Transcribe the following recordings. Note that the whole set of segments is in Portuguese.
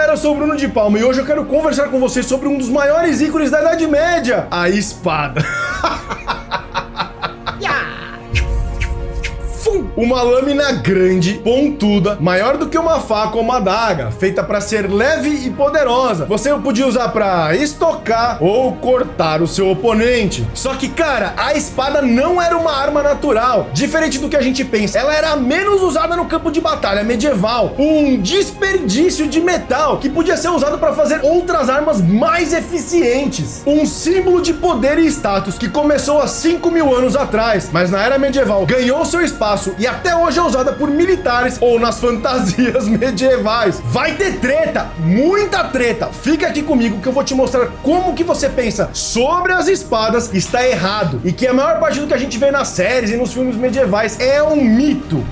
galera, eu sou o Bruno de Palma e hoje eu quero conversar com vocês sobre um dos maiores ícones da Idade Média, a espada. Uma lâmina grande, pontuda, maior do que uma faca ou uma adaga, feita para ser leve e poderosa. Você podia usar para estocar ou cortar o seu oponente. Só que, cara, a espada não era uma arma natural. Diferente do que a gente pensa, ela era menos usada no campo de batalha medieval. Um desperdício de metal que podia ser usado para fazer outras armas mais eficientes. Um símbolo de poder e status que começou há 5.000 anos atrás, mas na era medieval ganhou seu espaço e até hoje é usada por militares ou nas fantasias medievais. Vai ter treta, muita treta. Fica aqui comigo que eu vou te mostrar como que você pensa sobre as espadas está errado e que a maior parte do que a gente vê nas séries e nos filmes medievais é um mito.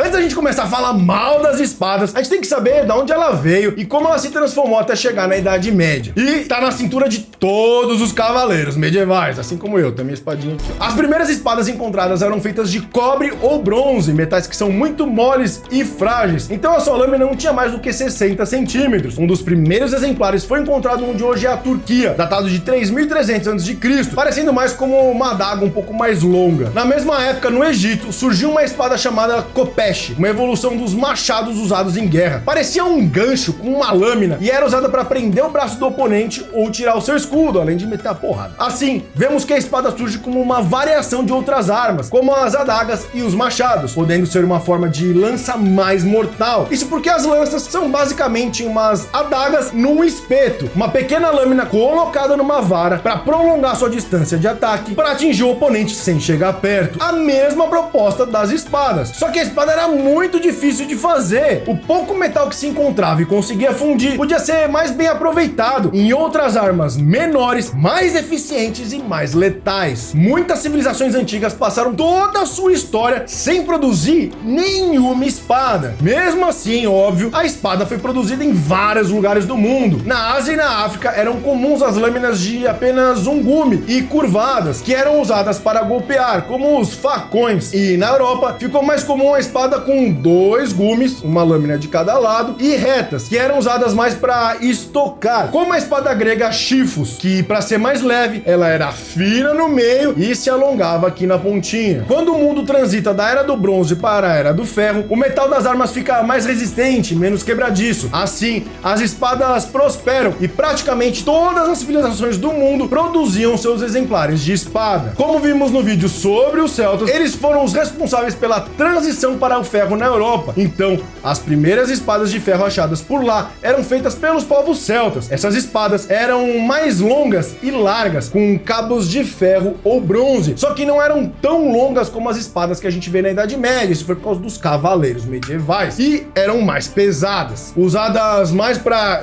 Antes da gente começar a falar mal das espadas, a gente tem que saber de onde ela veio e como ela se transformou até chegar na Idade Média. E tá na cintura de todos os cavaleiros medievais, assim como eu, tem minha espadinha aqui. As primeiras espadas encontradas eram feitas de cobre ou bronze, metais que são muito moles e frágeis. Então a sua lâmina não tinha mais do que 60 centímetros. Um dos primeiros exemplares foi encontrado onde hoje é a Turquia, datado de 3.300 a.C., parecendo mais como uma adaga um pouco mais longa. Na mesma época, no Egito, surgiu uma espada chamada kopech, uma evolução dos machados usados em guerra. Parecia um gancho com uma lâmina e era usada para prender o braço do oponente ou tirar o seu escudo, além de meter a porrada. Assim, vemos que a espada surge como uma variação de outras armas, como as adagas e os machados, podendo ser uma forma de lança mais mortal. Isso porque as lanças são basicamente umas adagas num espeto, uma pequena lâmina colocada numa vara para prolongar sua distância de ataque para atingir o oponente sem chegar perto. A mesma proposta das espadas, só que a espada era muito difícil de fazer. O pouco metal que se encontrava e conseguia fundir podia ser mais bem aproveitado em outras armas menores, mais eficientes e mais letais. Muitas civilizações antigas passaram toda a sua história sem produzir nenhuma espada. Mesmo assim, óbvio, a espada foi produzida em vários lugares do mundo. Na Ásia e na África eram comuns as lâminas de apenas um gume e curvadas, que eram usadas para golpear, como os facões. E na Europa ficou mais comum a espada com 2 gumes, uma lâmina de cada lado, e retas, que eram usadas mais para estocar, como a espada grega chifos, que para ser mais leve, ela era fina no meio e se alongava aqui na pontinha. Quando o mundo transita da era do bronze para a era do ferro, o metal das armas fica mais resistente, menos quebradiço. Assim, as espadas prosperam e praticamente todas as civilizações do mundo produziam seus exemplares de espada. Como vimos no vídeo sobre os celtas, eles foram os responsáveis pela transição para o ferro na Europa. Então, as primeiras espadas de ferro achadas por lá eram feitas pelos povos celtas. Essas espadas eram mais longas e largas, com cabos de ferro ou bronze, só que não eram tão longas como as espadas que a gente vê na Idade Média. Isso foi por causa dos cavaleiros medievais. E eram mais pesadas, usadas mais para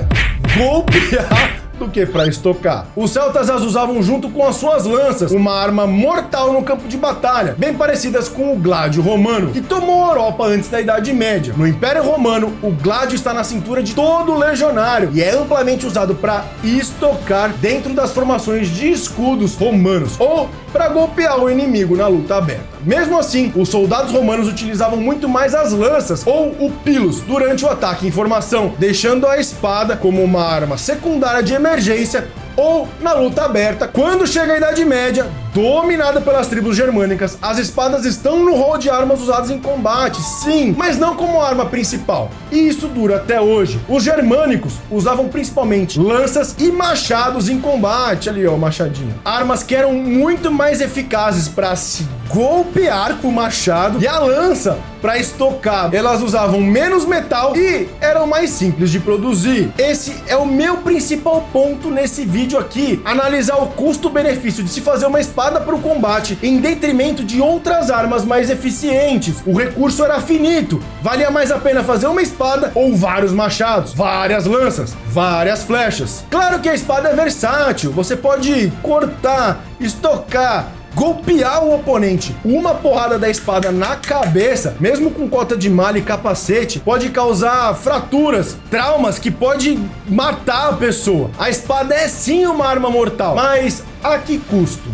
golpear do que para estocar. Os celtas as usavam junto com as suas lanças, uma arma mortal no campo de batalha, bem parecidas com o gládio romano, que tomou a Europa antes da Idade Média. No Império Romano, o gládio está na cintura de todo legionário e é amplamente usado para estocar dentro das formações de escudos romanos ou para golpear o inimigo na luta aberta. Mesmo assim, os soldados romanos utilizavam muito mais as lanças ou o pilus durante o ataque em formação, deixando a espada como uma arma secundária de emergência ou na luta aberta. Quando chega a Idade Média, dominada pelas tribos germânicas, as espadas estão no rol de armas usadas em combate, sim, mas não como arma principal. E isso dura até hoje. Os germânicos usavam principalmente lanças e machados em combate, ali ó, o machadinho. Armas que eram muito mais eficazes para se golpear com o machado e a lança para estocar. Elas usavam menos metal e eram mais simples de produzir. Esse é o meu principal ponto nesse vídeo aqui, analisar o custo-benefício de se fazer uma espada para o combate em detrimento de outras armas mais eficientes. O recurso era finito, valia mais a pena fazer uma espada ou vários machados, várias lanças, várias flechas. Claro que a espada é versátil, você pode cortar, estocar, golpear o oponente. Uma porrada da espada na cabeça, mesmo com cota de malha e capacete, pode causar fraturas, traumas que pode matar a pessoa. A espada é sim uma arma mortal, mas a que custo?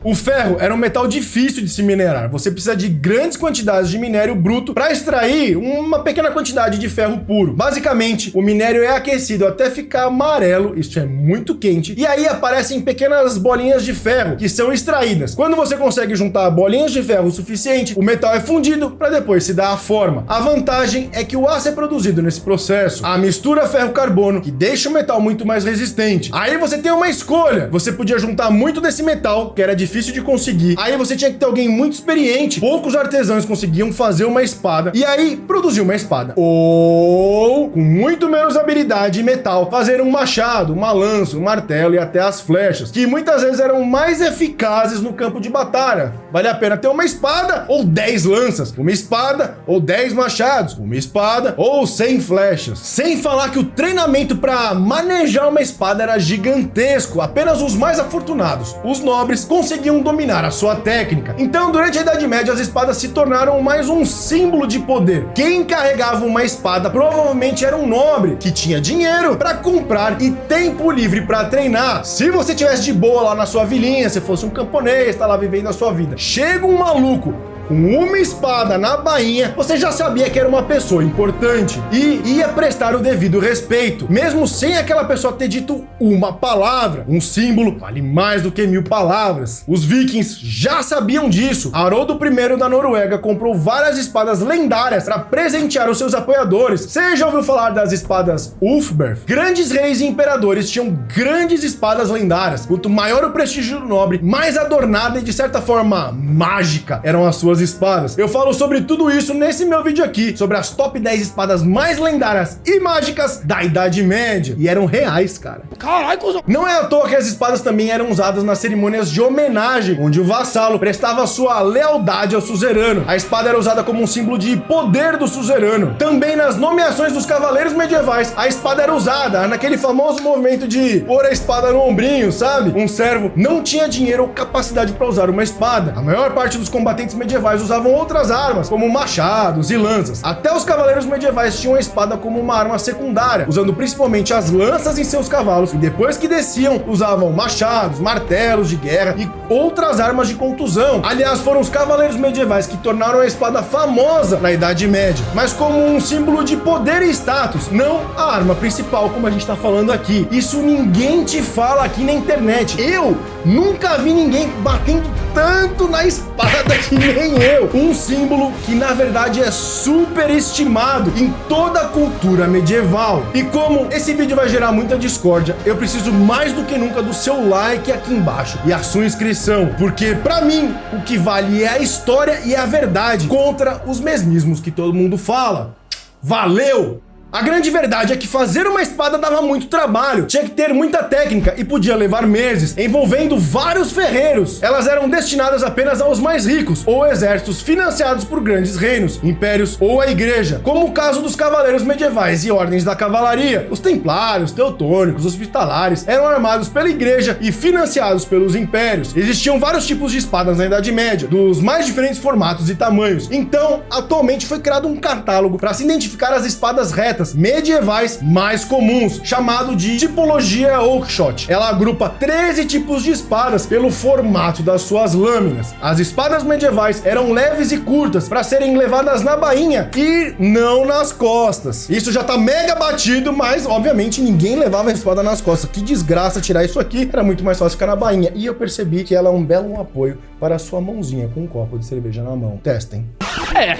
O ferro era um metal difícil de se minerar. Você precisa de grandes quantidades de minério bruto para extrair uma pequena quantidade de ferro puro. Basicamente, o minério é aquecido até ficar amarelo, isso é muito quente, e aí aparecem pequenas bolinhas de ferro que são extraídas. Quando você consegue juntar bolinhas de ferro o suficiente, o metal é fundido para depois se dar a forma. A vantagem é que o aço é produzido nesse processo. A mistura ferro-carbono que deixa o metal muito mais resistente. Aí você tem uma escolha. Você podia juntar muito desse metal, que era difícil de conseguir. Aí você tinha que ter alguém muito experiente. Poucos artesãos conseguiam fazer uma espada e aí produzir uma espada. Ou, com muito menos habilidade e metal, fazer um machado, uma lança, um martelo e até as flechas, que muitas vezes eram mais eficazes no campo de batalha. Vale a pena ter uma espada ou 10 lanças, uma espada ou 10 machados, uma espada ou 100 flechas. Sem falar que o treinamento para manejar uma espada era gigantesco. Apenas os mais afortunados, os nobres, conseguiam dominar a sua técnica. Então, durante a Idade Média, as espadas se tornaram mais um símbolo de poder. Quem carregava uma espada provavelmente era um nobre que tinha dinheiro para comprar e tempo livre para treinar. Se você tivesse de boa lá na sua vilinha, se fosse um camponês, tá lá vivendo a sua vida, chega um maluco com uma espada na bainha, você já sabia que era uma pessoa importante e ia prestar o devido respeito, mesmo sem aquela pessoa ter dito uma palavra. Um símbolo vale mais do que 1000 palavras. Os vikings já sabiam disso. Haroldo I da Noruega comprou várias espadas lendárias para presentear os seus apoiadores. Você já ouviu falar das espadas Ulfberth? Grandes reis e imperadores tinham grandes espadas lendárias. Quanto maior o prestígio do nobre, mais adornada e de certa forma mágica eram as suas espadas. Eu falo sobre tudo isso nesse meu vídeo aqui, sobre as top 10 espadas mais lendárias e mágicas da Idade Média. E eram reais, cara. Caralho, cuzão. Não é à toa que as espadas também eram usadas nas cerimônias de homenagem, onde o vassalo prestava sua lealdade ao suzerano. A espada era usada como um símbolo de poder do suzerano. Também nas nomeações dos cavaleiros medievais, a espada era usada naquele famoso movimento de pôr a espada no ombrinho, sabe? Um servo não tinha dinheiro ou capacidade para usar uma espada. A maior parte dos combatentes medievais usavam outras armas, como machados e lanças. Até os cavaleiros medievais tinham a espada como uma arma secundária, usando principalmente as lanças em seus cavalos, e depois que desciam, usavam machados, martelos de guerra e outras armas de contusão. Aliás, foram os cavaleiros medievais que tornaram a espada famosa na Idade Média, mas como um símbolo de poder e status, não a arma principal, como a gente tá falando aqui. Isso ninguém te fala aqui na internet. Eu nunca vi ninguém batendo tanto na espada que nem eu. Um símbolo que na verdade é super estimado em toda a cultura medieval. E como esse vídeo vai gerar muita discórdia, eu preciso mais do que nunca do seu like aqui embaixo e a sua inscrição, porque pra mim o que vale é a história e a verdade contra os mesmismos que todo mundo fala. Valeu! A grande verdade é que fazer uma espada dava muito trabalho, tinha que ter muita técnica e podia levar meses, envolvendo vários ferreiros. Elas eram destinadas apenas aos mais ricos ou exércitos financiados por grandes reinos, impérios ou a igreja, como o caso dos cavaleiros medievais e ordens da cavalaria. Os templários, teutônicos, hospitalares eram armados pela igreja e financiados pelos impérios. Existiam vários tipos de espadas na Idade Média, dos mais diferentes formatos e tamanhos. Então, atualmente foi criado um catálogo para se identificar as espadas retas medievais mais comuns, chamado de tipologia Oakeshott. Ela agrupa 13 tipos de espadas pelo formato das suas lâminas. As espadas medievais eram leves e curtas para serem levadas na bainha e não nas costas. Isso já tá mega batido, mas obviamente ninguém levava a espada nas costas. Que desgraça tirar isso aqui, era muito mais fácil ficar na bainha. E eu percebi que ela é um belo apoio para a sua mãozinha com um copo de cerveja na mão. Testem. É,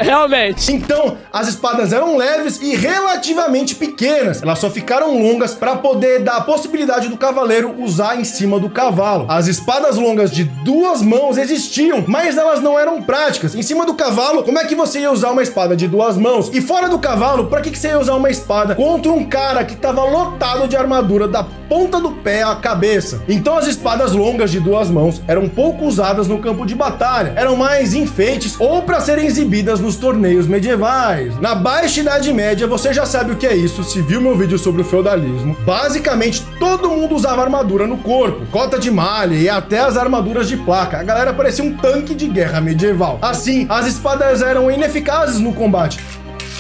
realmente. Então, as espadas eram leves e relativamente pequenas. Elas só ficaram longas para poder dar a possibilidade do cavaleiro usar em cima do cavalo. As espadas longas de 2 mãos existiam, mas elas não eram práticas. Em cima do cavalo, como é que você ia usar uma espada de 2 mãos? E fora do cavalo, para que você ia usar uma espada contra um cara que estava lotado de armadura da ponta do pé à cabeça? Então as espadas longas de 2 mãos eram pouco usadas no campo de batalha. Eram mais enfeites ou para serem exibidas nos torneios medievais. Na Baixa Idade Média, você já sabe o que é isso, se viu meu vídeo sobre o feudalismo. Basicamente, todo mundo usava armadura no corpo, cota de malha e até as armaduras de placa. A galera parecia um tanque de guerra medieval. Assim, as espadas eram ineficazes no combate.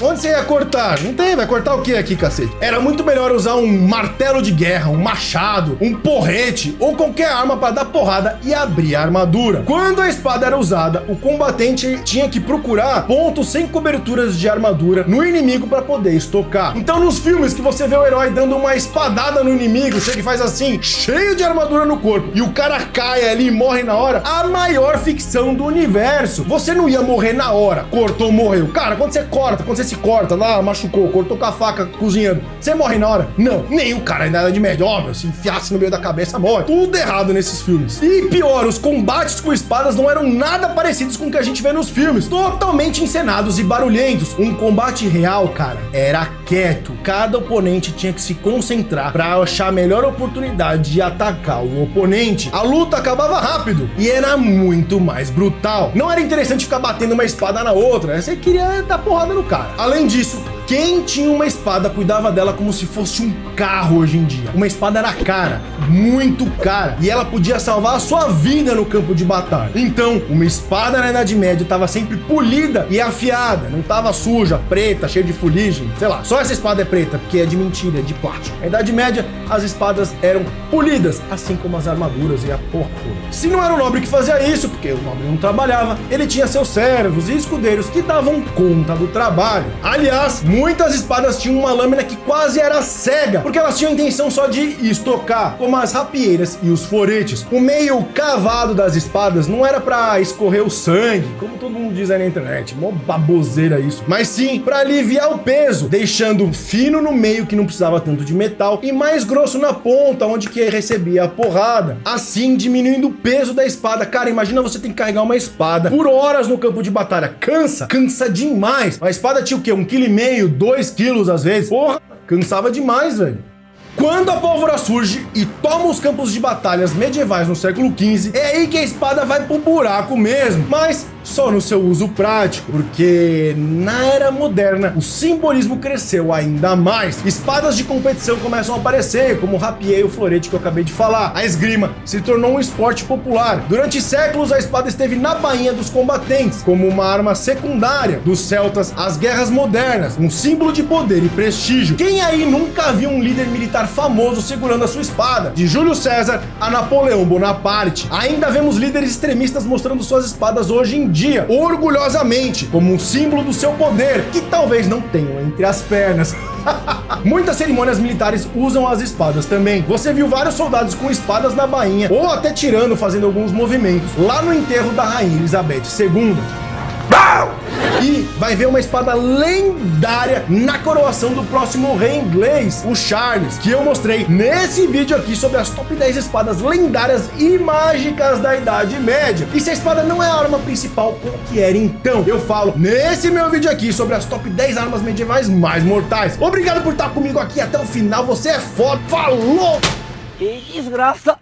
Onde você ia cortar? Não tem, vai cortar o que aqui, cacete? Era muito melhor usar um martelo de guerra, um machado, um porrete ou qualquer arma para dar porrada e abrir a armadura. Quando a espada era usada, o combatente tinha que procurar pontos sem coberturas de armadura no inimigo para poder estocar. Então nos filmes que você vê o herói dando uma espadada no inimigo, chega e faz assim, cheio de armadura no corpo, e o cara cai ali e morre na hora, a maior ficção do universo. Você não ia morrer na hora, cortou, morreu. Cara, quando você se corta lá, machucou, cortou com a faca cozinhando, você morre na hora? Não, nem o cara da Idade Média, óbvio, se enfiasse no meio da cabeça, morre. Tudo errado nesses filmes. E pior, os combates com espadas não eram nada parecidos com o que a gente vê nos filmes, totalmente encenados e barulhentos. Um combate real, cara, era quieto. Cada oponente tinha que se concentrar para achar a melhor oportunidade de atacar o oponente. A luta acabava rápido e era muito mais brutal. Não era interessante ficar batendo uma espada na outra, você queria dar porrada no cara. Além disso, quem tinha uma espada cuidava dela como se fosse um carro hoje em dia. Uma espada era cara, muito cara, e ela podia salvar a sua vida no campo de batalha. Então, uma espada na Idade Média estava sempre polida e afiada, não estava suja, preta, cheia de fuligem, sei lá. Só essa espada é preta, porque é de mentira, é de plástico. Na Idade Média, as espadas eram polidas, assim como as armaduras e a porra toda. Se não era o nobre que fazia isso, porque o nobre não trabalhava, ele tinha seus servos e escudeiros que davam conta do trabalho. Aliás, muitas espadas tinham uma lâmina que quase era cega, porque elas tinham a intenção só de estocar, como as rapieiras e os foretes. O meio cavado das espadas não era pra escorrer o sangue, como todo mundo diz aí na internet, mó baboseira isso, mas sim pra aliviar o peso, deixando fino no meio que não precisava tanto de metal e mais grosso na ponta, onde que recebia a porrada, assim diminuindo o peso da espada. Cara, imagina você tem que carregar uma espada por horas no campo de batalha, cansa demais. A espada tinha o quê? 1,5 kg, 2 quilos às vezes, porra, cansava demais, velho. Quando a pólvora surge e toma os campos de batalhas medievais no século XV, é aí que a espada vai pro buraco mesmo, mas só no seu uso prático, porque na era moderna o simbolismo cresceu ainda mais. Espadas de competição começam a aparecer, como o rapier e o florete que eu acabei de falar. A esgrima se tornou um esporte popular. Durante séculos a espada esteve na bainha dos combatentes, como uma arma secundária. Dos celtas às guerras modernas, um símbolo de poder e prestígio. Quem aí nunca viu um líder militar famoso segurando a sua espada? De Júlio César a Napoleão Bonaparte. Ainda vemos líderes extremistas mostrando suas espadas hoje em dia, orgulhosamente, como um símbolo do seu poder, que talvez não tenham entre as pernas. Muitas cerimônias militares usam as espadas também. Você viu vários soldados com espadas na bainha, ou até tirando, fazendo alguns movimentos, lá no enterro da Rainha Elizabeth II. E vai ver uma espada lendária na coroação do próximo rei inglês, o Charles, que eu mostrei nesse vídeo aqui sobre as top 10 espadas lendárias e mágicas da Idade Média. E se a espada não é a arma principal, qual que era então? Eu falo nesse meu vídeo aqui sobre as top 10 armas medievais mais mortais. Obrigado por estar comigo aqui até o final, você é foda, falou! Que desgraça!